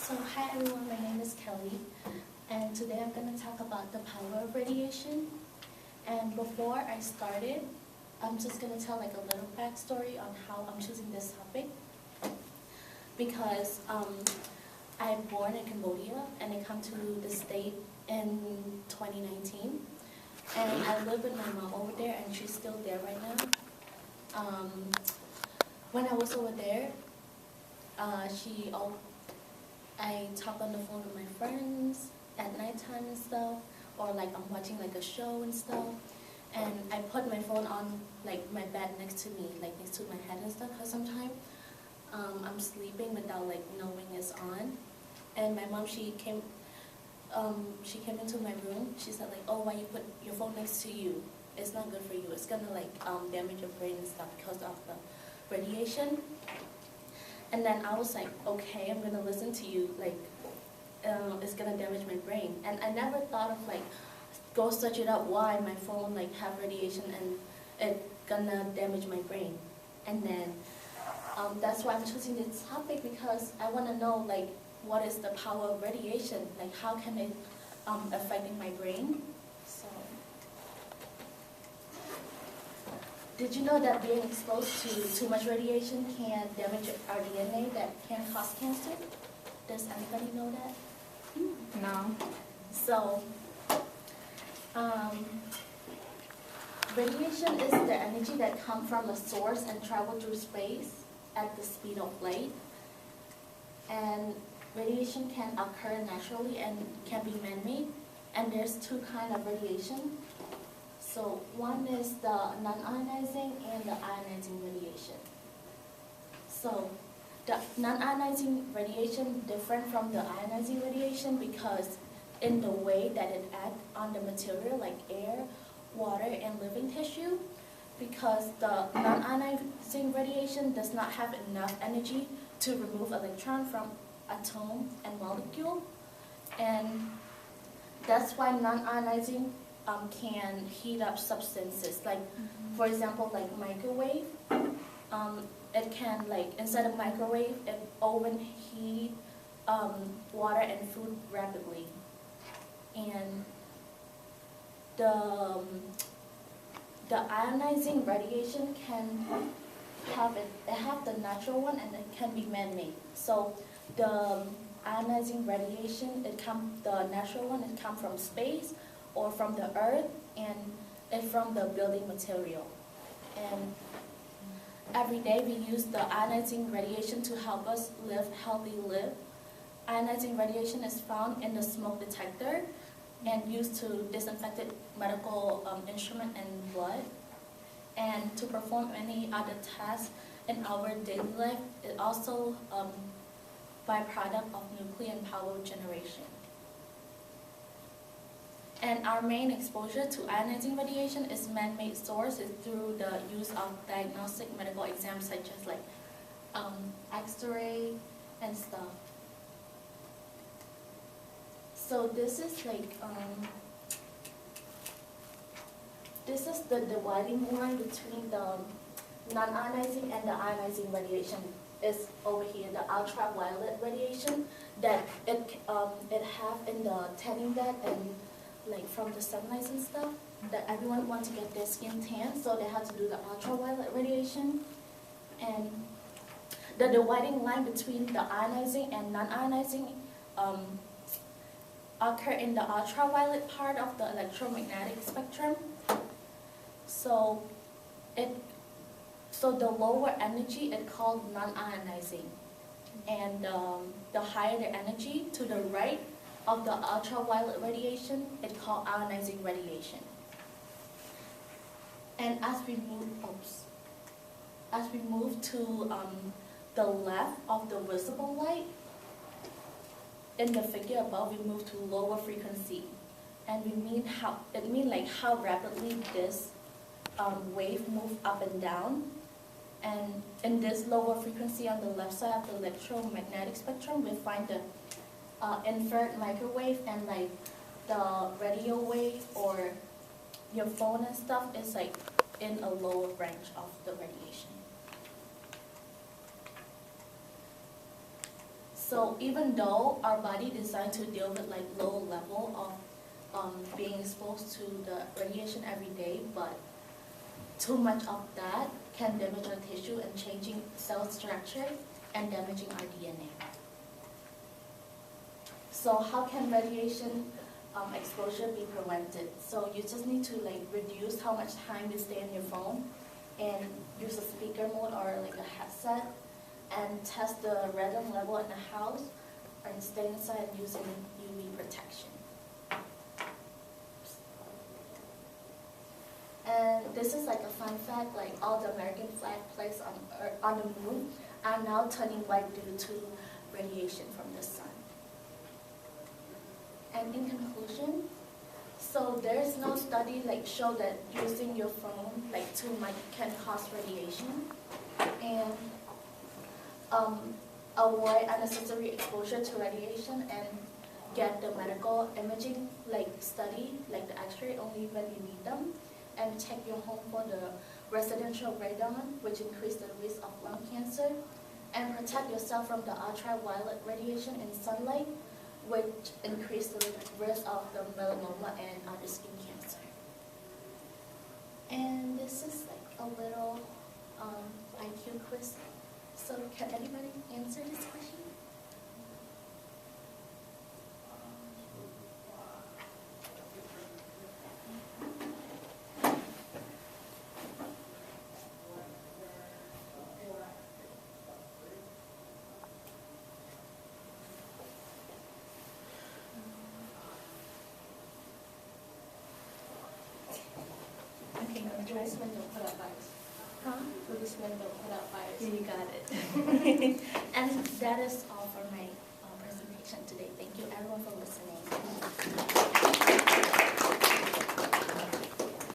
So hi everyone, my name is Kelly, and today I'm going to talk about the power of radiation. And before I started, I'm just going to tell like a little backstory on how I'm choosing this topic. Because I'm born in Cambodia and I come to the state in 2019. And I live with my mom over there and she's still there right now. When I was over there, I talk on the phone with my friends at nighttime and stuff, or like I'm watching like a show and stuff, and I put my phone on like my bed next to me, like next to my head and stuff, because sometimes I'm sleeping without like knowing it's on. And my mom, she came into my room. She said like, oh, why you put your phone next to you? It's not good for you. It's gonna like damage your brain and stuff because of the radiation. And then I was like, okay, I'm gonna listen to you, like, it's gonna damage my brain. And I never thought of like, go search it up why my phone like have radiation and it gonna damage my brain. And then that's why I'm choosing this topic, because I wanna know like, what is the power of radiation? Like, how can it affect my brain? So, did you know that being exposed to too much radiation can damage our DNA, that can cause cancer? Does anybody know that? No. So, radiation is the energy that comes from a source and travel through space at the speed of light. And radiation can occur naturally and can be man-made. And there's two kinds of radiation. So one is the non-ionizing and the ionizing radiation. So the non-ionizing radiation different from the ionizing radiation because in the way that it acts on the material like air, water, and living tissue, because the non-ionizing radiation does not have enough energy to remove electron from atom and molecule, and that's why non-ionizing can heat up substances. Like, for example, like microwave. It can, like, instead of microwave, it oven heat water and food rapidly. And the ionizing radiation can have the natural one, and it can be man-made. So the ionizing radiation, the natural one, it comes from space or from the earth, and it's from the building material. And every day we use the ionizing radiation to help us live healthy live. Ionizing radiation is found in the smoke detector and used to disinfect medical instrument and blood. And to perform any other tasks in our daily life, it also byproduct of nuclear power generation. And our main exposure to ionizing radiation is man-made sources through the use of diagnostic medical exams such as like X-ray and stuff. So this is like this is the dividing line between the non-ionizing and the ionizing radiation. Is over here the ultraviolet radiation that it have in the tanning bed and like from the sunlight and stuff, that everyone wants to get their skin tan, so they have to do the ultraviolet radiation. And the dividing line between the ionizing and non-ionizing occur in the ultraviolet part of the electromagnetic spectrum. So the lower energy is called non-ionizing, and the higher the energy to the right of the ultraviolet radiation, it's called ionizing radiation. And as we move to the left of the visible light, in the figure above, we move to lower frequency, and it means how rapidly this wave moves up and down. And in this lower frequency on the left side of the electromagnetic spectrum, we find the infrared microwave, and like the radio wave or your phone and stuff is like in a lower range of the radiation. So even though our body is designed to deal with like low level of being exposed to the radiation every day, but too much of that can damage our tissue and changing cell structure and damaging our DNA. So how can radiation exposure be prevented? So you just need to like reduce how much time you stay on your phone and use a speaker mode or like a headset and test the radon level in the house and stay inside using UV protection. And this is like a fun fact, like all the American flag placed on the moon are now turning white due to radiation from the sun. And in conclusion, so there's no study like show that using your phone like too much can cause radiation, and avoid unnecessary exposure to radiation and get the medical imaging like study like the X-ray only when you need them, and check your home for the residential radon, which increase the risk of lung cancer, and protect yourself from the ultraviolet radiation in sunlight, which increase the risk of the melanoma and other skin cancer. And this is like a little IQ quiz. So can anybody answer this question? Okay, I'm gonna try. This one don't put out fires. Huh? So this one don't put out fires. Yeah, you got it. And that is all for my presentation today. Thank you everyone for listening.